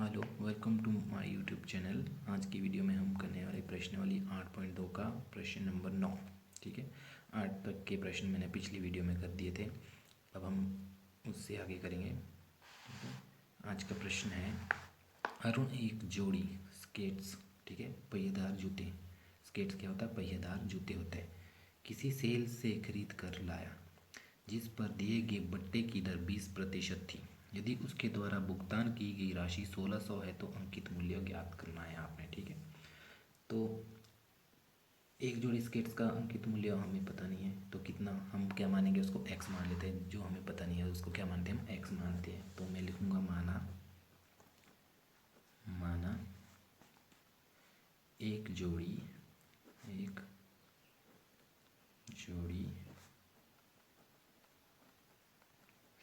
Hello, welcome to my YouTube channel. आज की video में हम करने वाले प्रश्नावली 8.2 का प्रश्न नंबर 9। ठीक है, 8 तक के प्रश्न मैंने पिछली वीडियो में कर दिए थे, अब हम उससे आगे करेंगे। ठीक है, आज का प्रश्न है, अरुण एक जोड़ी स्केट्स, ठीक है, पहिएदार जूते, स्केट्स क्या होता है, पहिएदार जूते होते हैं, किसी सेल से खरीद कर लाया जिस पर दिए गए बट्टे की दर 20% थी। यदि उसके द्वारा भुगतान की गई राशि 1600 है तो अंकित मूल्य ज्ञात करना है आपने। ठीक है, तो एक जोड़ी स्केट्स का अंकित मूल्य हमें पता नहीं है, तो कितना हम क्या मानेंगे, उसको एक्स मान लेते हैं। जो हमें पता नहीं है उसको क्या मानते हैं, हम एक्स मानते हैं। तो मैं लिखूंगा माना माना एक जोड़ी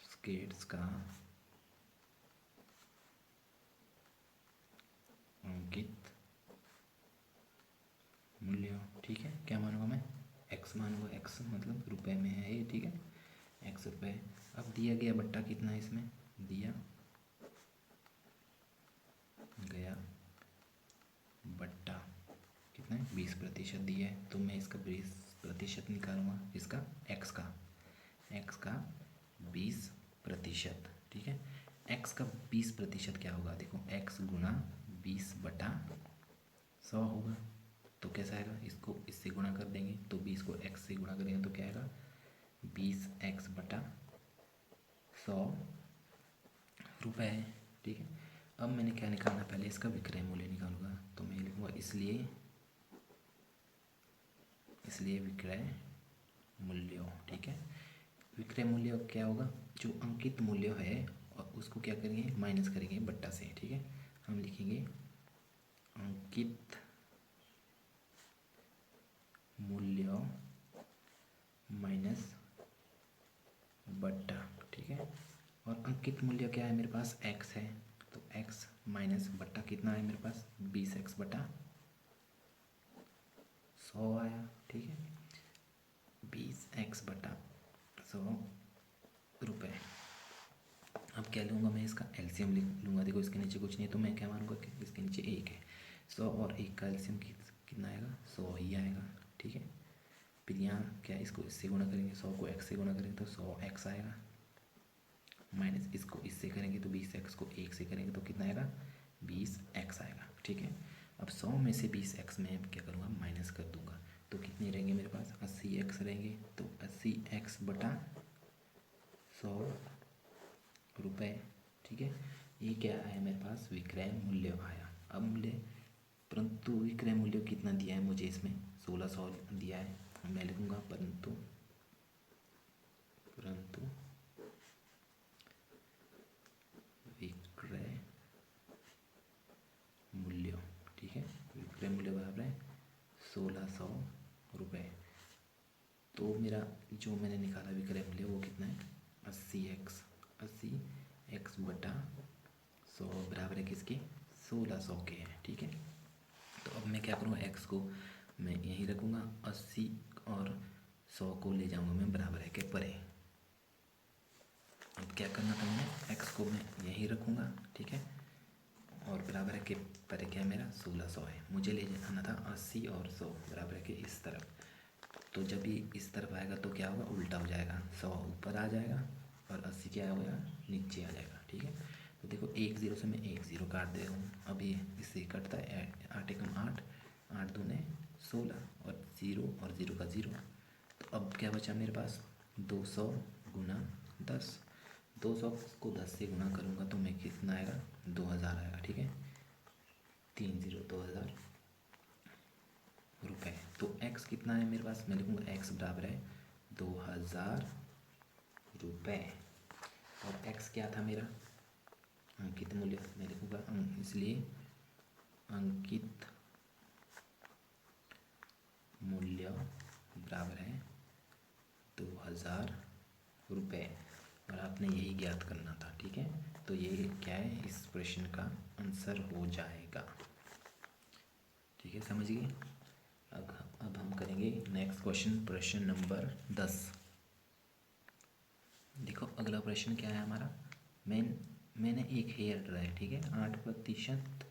स्केट्स का अंकित मूल्य, ठीक है, क्या मानूंगा मैं, एक्स मानूंगा। एक्स मतलब रुपए में है ये, ठीक है, एक्स रुपये। अब दिया गया बट्टा कितना है, इसमें दिया गया बट्टा कितना है, 20% दिया है। तो मैं इसका 20% निकालूंगा, इसका एक्स का 20%। ठीक है, एक्स का 20% क्या होगा, देखो एक्स गुना 20/100 होगा। तो कैसा आएगा, इसको इससे गुणा कर देंगे, तो 20 को एक्स से गुणा करेंगे तो क्या आएगा, 20x/100 रुपये। ठीक है, अब मैंने क्या निकालना, पहले इसका विक्रय मूल्य निकालूंगा। तो मैं लिखूंगा इसलिए विक्रय मूल्य। ठीक है, विक्रय मूल्य क्या होगा, जो अंकित मूल्य है और उसको क्या करेंगे, माइनस करेंगे बट्टा से। ठीक है, हम लिखेंगे अंकित मूल्य माइनस बट्टा। ठीक है, और अंकित मूल्य क्या है, मेरे पास एक्स है, तो एक्स माइनस बट्टा कितना है मेरे पास, 20x/100 आया। ठीक है, 20x/100 रुपये। अब क्या लूँगा मैं, इसका एलसीएम लिख लूँगा। देखो इसके नीचे कुछ नहीं है तो मैं क्या मानूंगा कि इसके नीचे 1 है। 100 और 1 का एलसीएम कितना आएगा, 100 ही आएगा। ठीक है, फिर यहाँ क्या, इसको इससे गुणा करेंगे, 100 को x से गुणा करेंगे तो 100x आएगा, माइनस इसको इससे करेंगे तो 20x को 1 से करेंगे तो कितना आएगा, 20x आएगा। ठीक है, अब 100 में से 20x में क्या करूँगा, माइनस कर दूंगा। तो कितने रहेंगे मेरे पास, 80x रहेंगे। तो 80x/100 रुपये। ठीक है, ये क्या है मेरे पास, विक्रय मूल्य आया। अब मूल्य, परंतु विक्रय मूल्य कितना दिया है मुझे, इसमें 1600 दिया है। मैं लिखूँगा परंतु विक्रय मूल्य। ठीक है, विक्रय मूल्य बराबर है 1600 रुपये। तो मेरा जो मैंने निकाला विक्रय मूल्य वो कितना है, 80x/100 बराबर है किसके, 1600 के है। ठीक है, तो अब मैं क्या करूँगा, एक्स को मैं यहीं रखूँगा, 80 और 100 को ले जाऊँगा मैं बराबर है के परे। अब क्या करना था, मैंने एक्स को मैं यहीं रखूँगा, ठीक है, और बराबर है के परे क्या मेरा 1600 है। मुझे ले जाना था 80 और 100 बराबर है के इस तरफ। तो जब ये इस तरफ आएगा तो क्या होगा, उल्टा हो जाएगा, 100 ऊपर आ जाएगा और 80 क्या होगा, नीचे आ जाएगा। ठीक है, तो देखो 1 0 से मैं 1 0 काट दे रहा हूँ। अब ये इससे कटता है, 8 एकम 8, 8 दूने 16 और 0 का 0। तो अब क्या बचा मेरे पास, 200 गुना 10। 200 को 10 से गुना करूँगा तो मैं कितना आएगा, 2000 आएगा। ठीक है, 2000 रुपये। तो x कितना है मेरे पास, मैं लिखूँगा x बराबर है 2000 रुपये। और x क्या था मेरा, अंकित मूल्य, मैं लिखूँगा इसलिए अंकित मूल्य बराबर है 2000 रुपये, और आपने यही ज्ञात करना था। ठीक है, तो ये क्या है, इस प्रश्न का आंसर हो जाएगा। ठीक है, समझ गए। अब हम करेंगे नेक्स्ट क्वेश्चन, प्रश्न नंबर 10। देखो अगला प्रश्न क्या है हमारा, मैंने एक हेयर ड्रायर, ठीक है, 8%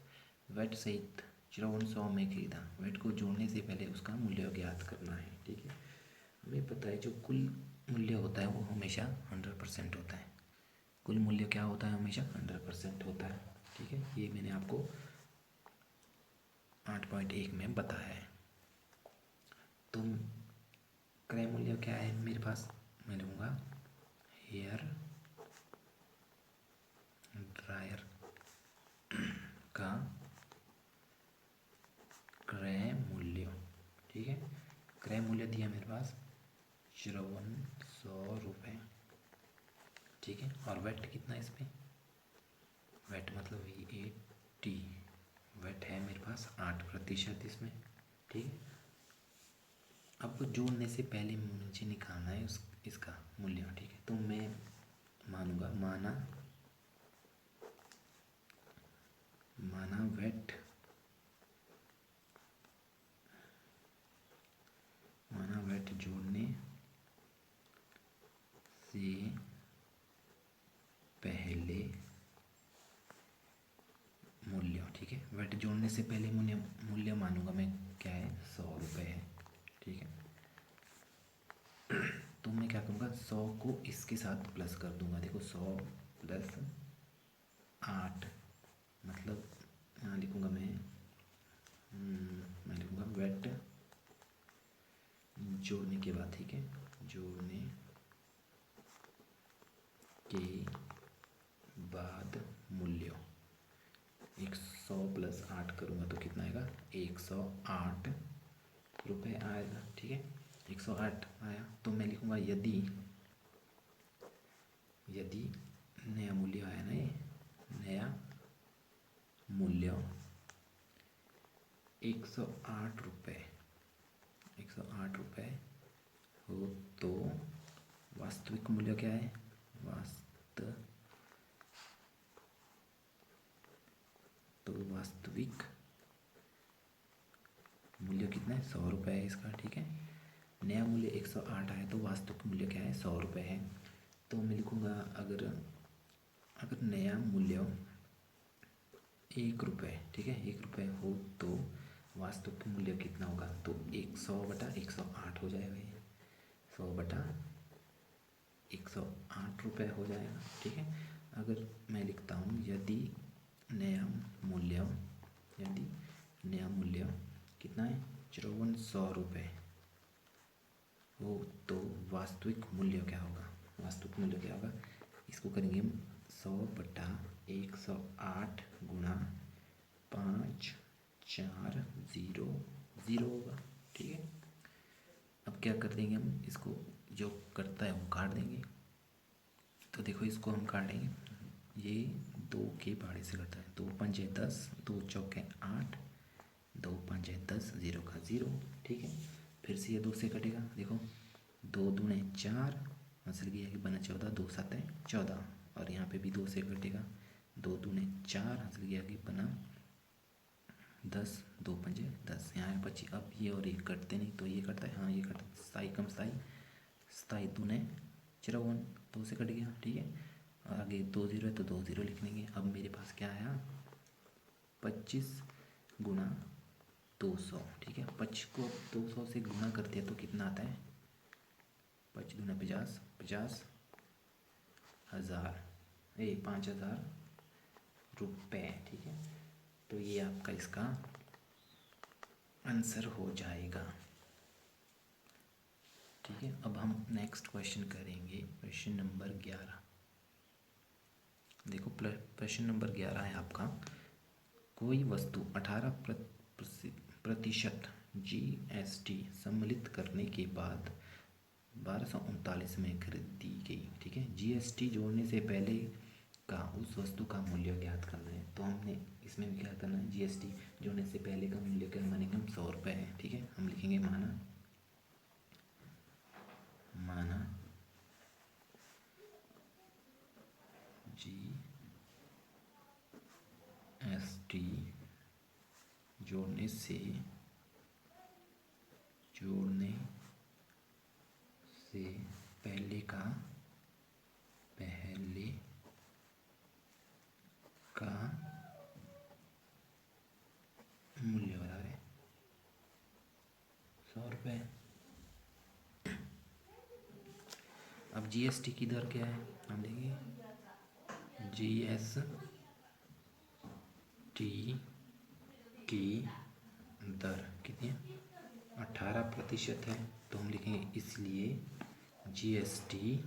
वेट सहित 5400 में खरीदा। वेट को जोड़ने से पहले उसका मूल्य ज्ञात करना है, ठीक है। हमें पता है जो कुल मूल्य होता है वो हमेशा 100% होता है। कुल मूल्य क्या होता है? हमेशा 100% होता है, ठीक है। ये मैंने आपको 8.1 में बताया है। तो क्रय मूल्य क्या है मेरे पास? मैं लूँगा हेयर ड्रायर का क्रय मूल्य, ठीक है। क्रय मूल्य दिया मेरे पास 5400 रुपये, ठीक है। और वेट कितना है इस पर? वेट मतलब VAT, वेट है मेरे पास 8% इसमें, ठीक है। अब जोड़ने से पहले मुझे निकालना है इसका मूल्य, ठीक है। तो मैं मानूंगा, माना वेट जोड़ने से पहले मूल्य, ठीक है। वेट जोड़ने से पहले मूल्य मानूंगा मैं, क्या है? 100 रुपये है, ठीक है। तो मैं क्या करूँगा, 100 को इसके साथ प्लस कर दूंगा। देखो 100 प्लस 8 मतलब यहाँ लिखूँगा मैं लिखूँगा वेट जोड़ने के बाद, ठीक है, जोड़ने के बाद मूल्य 100 प्लस 8 करूँगा तो कितना आएगा? 108 रुपये आएगा, ठीक है। 108 आया तो मैं लिखूँगा यदि नया मूल्य आया ना, ये नया मूल्य 108 रुपये हो तो वास्तविक मूल्य क्या है? वास्तविक मूल्य कितना है? 100 रुपये है इसका, ठीक है। नया मूल्य 108 आया तो वास्तविक मूल्य क्या है? 100 रुपये है। तो मैं लिखूँगा अगर नया मूल्य 1 रुपये, ठीक है, 1 रुपये हो तो वास्तविक मूल्य कितना होगा? तो 100/108 हो जाएगा, ये 100/108 रुपये हो जाएगा, ठीक है। अगर मैं लिखता हूँ यदि नया मूल्य कितना है? 5400 रुपये हो तो वास्तविक मूल्य क्या होगा? इसको करेंगे हम 100/108 गुणा 5400 होगा, ठीक है। अब क्या कर देंगे हम, इसको जो करता है वो काट देंगे। तो देखो इसको हम काटेंगे, ये 2 के पहाड़े से कटता है। 2 पंजे 10, 2 चौके 8, 2 पंजे 10, 0 का 0, ठीक है। फिर से ये 2 से कटेगा, देखो 2 दूने 4, आंसर गया कि बना 14, 2 7 14। और यहाँ पे भी 2 से कटेगा, 2 दूने 4, आंसर गया कि बना 10, 2 पंजे 10, यहाँ है 25। अब ये और ये कटते नहीं तो ये कटता है, हाँ ये कटता है, स्थाई कम स्थाई दूने 54, 2 से कट गया, ठीक है। और आगे 2 0 है तो 2 0 लिख लेंगे। अब मेरे पास क्या आया? 25 गुणा 200, ठीक है। 25 को 200 से गुणा करते हैं तो कितना आता है? 25 दूना 50, 50,000 रुपये, ठीक है। तो ये आपका इसका आंसर हो जाएगा, ठीक है। अब हम नेक्स्ट क्वेश्चन करेंगे, क्वेश्चन नंबर 11। देखो प्रश्न नंबर 11 है आपका, कोई वस्तु 18% GST सम्मिलित करने के बाद 1239 में खरीदी गई, ठीक है। GST जोड़ने से पहले का उस वस्तु का मूल्य ज्ञात करना है। तो हमने इसमें भी क्या करना है? GST जोड़ने से पहले का मूल्य क्या मानेंगे हम? 100 रुपये है, ठीक है। हम लिखेंगे माना GST जोड़ने से पहले अब जीएसटी की दर क्या है हम देखेंगे। जीएसटी की दर कितनी है, 18% है। तो हम लिखेंगे इसलिए जीएसटी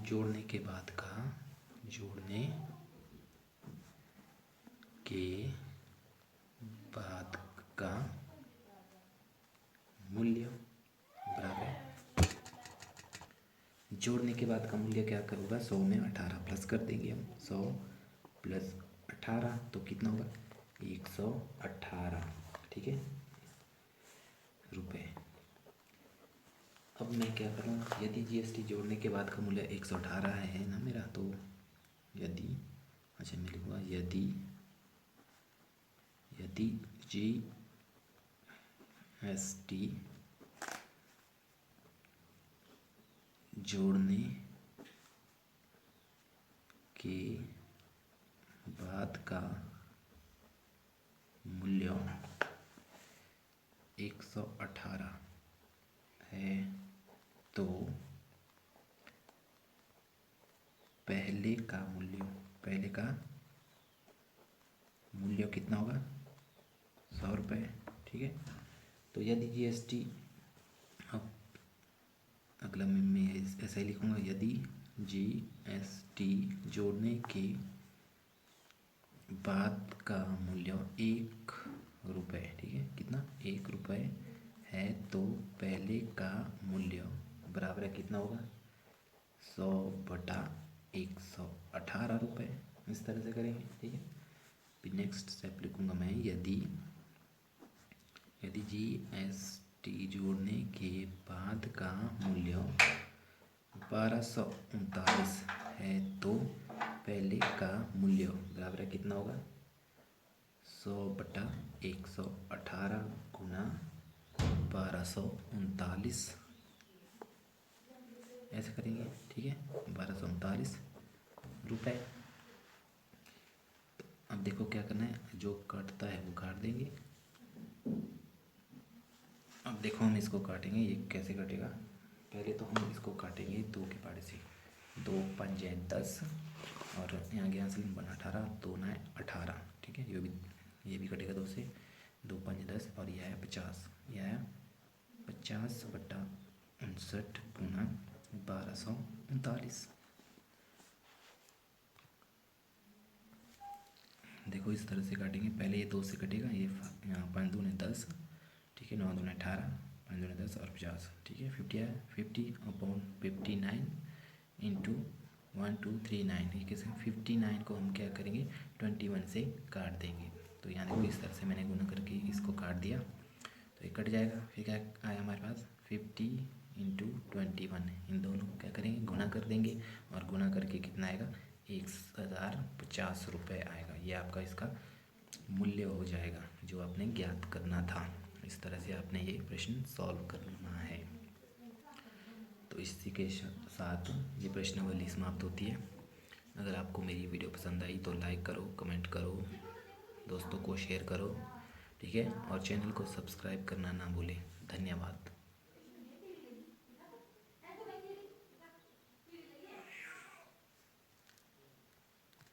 जोड़ने के बाद का मूल्य बराबर है, जोड़ने के बाद का मूल्य क्या होगा, 100 में 18 प्लस कर देंगे हम। 100 प्लस 18 तो कितना होगा, 118, ठीक है, रुपये। अब मैं क्या करूँ, यदि जीएसटी जोड़ने के बाद का मूल्य 118 है ना मेरा, तो यदि, अच्छा मैं लिखूँगा यदि जीएसटी जोड़ने के बाद का मूल्य 118 है तो पहले का मूल्य कितना होगा, 100 रुपये, ठीक है। तो यदि जीएसटी, अब अगला मैं ऐसा ही लिखूँगा, यदि जीएसटी जोड़ने के बाद का मूल्य 1 रुपये, ठीक है, कितना, 1 रुपये है तो पहले का मूल्य बराबर है कितना होगा, 100/118 रुपये। इस तरह से करेंगे, ठीक है। फिर नेक्स्ट स्टेप लिखूँगा मैं, यदि जीएसटी जोड़ने के बाद का मूल्य 1239 है तो पहले का मूल्य बराबर है कितना होगा, 100/118 गुना 1239, ऐसे करेंगे, ठीक है, 1239 रुपये। तो अब देखो क्या करना है, जो कटता है वो काट देंगे। अब देखो हम इसको काटेंगे, ये कैसे कटेगा, पहले तो हम इसको काटेंगे 2 के पाड़े से, 2 पंजे 10 और यहाँ गया से बना 18, 2 9 18, ठीक है। ये भी कटेगा 2 से, 2 पंजे 10 और यह है 50, यह है 50/59 गुना 1239। देखो इस तरह से काटेंगे, पहले ये 2 से कटेगा, ये यहाँ 5 दूने 10, ठीक है, 9 दूने 18, 5 दूने 10 और 50, ठीक है, 50 है, 50/59 इंटू 1239, ये कैसे, 59 को हम क्या करेंगे 21 से काट देंगे। तो यहाँ देखो इस तरह से मैंने गुना करके इसको काट दिया, तो ये कट जाएगा। फिर क्या आया हमारे पास, 50 इंटू 21, इन दोनों को क्या करेंगे, गुना कर देंगे, और गुना करके कितना आएगा, 1050 रुपये आएगा। ये आपका इसका मूल्य हो जाएगा जो आपने ज्ञात करना था। इस तरह से आपने ये प्रश्न सॉल्व करना है। तो इसी के साथ ये प्रश्नावली समाप्त होती है। अगर आपको मेरी वीडियो पसंद आई तो लाइक करो, कमेंट करो, दोस्तों को शेयर करो, ठीक है, और चैनल को सब्सक्राइब करना ना भूलें। धन्यवाद।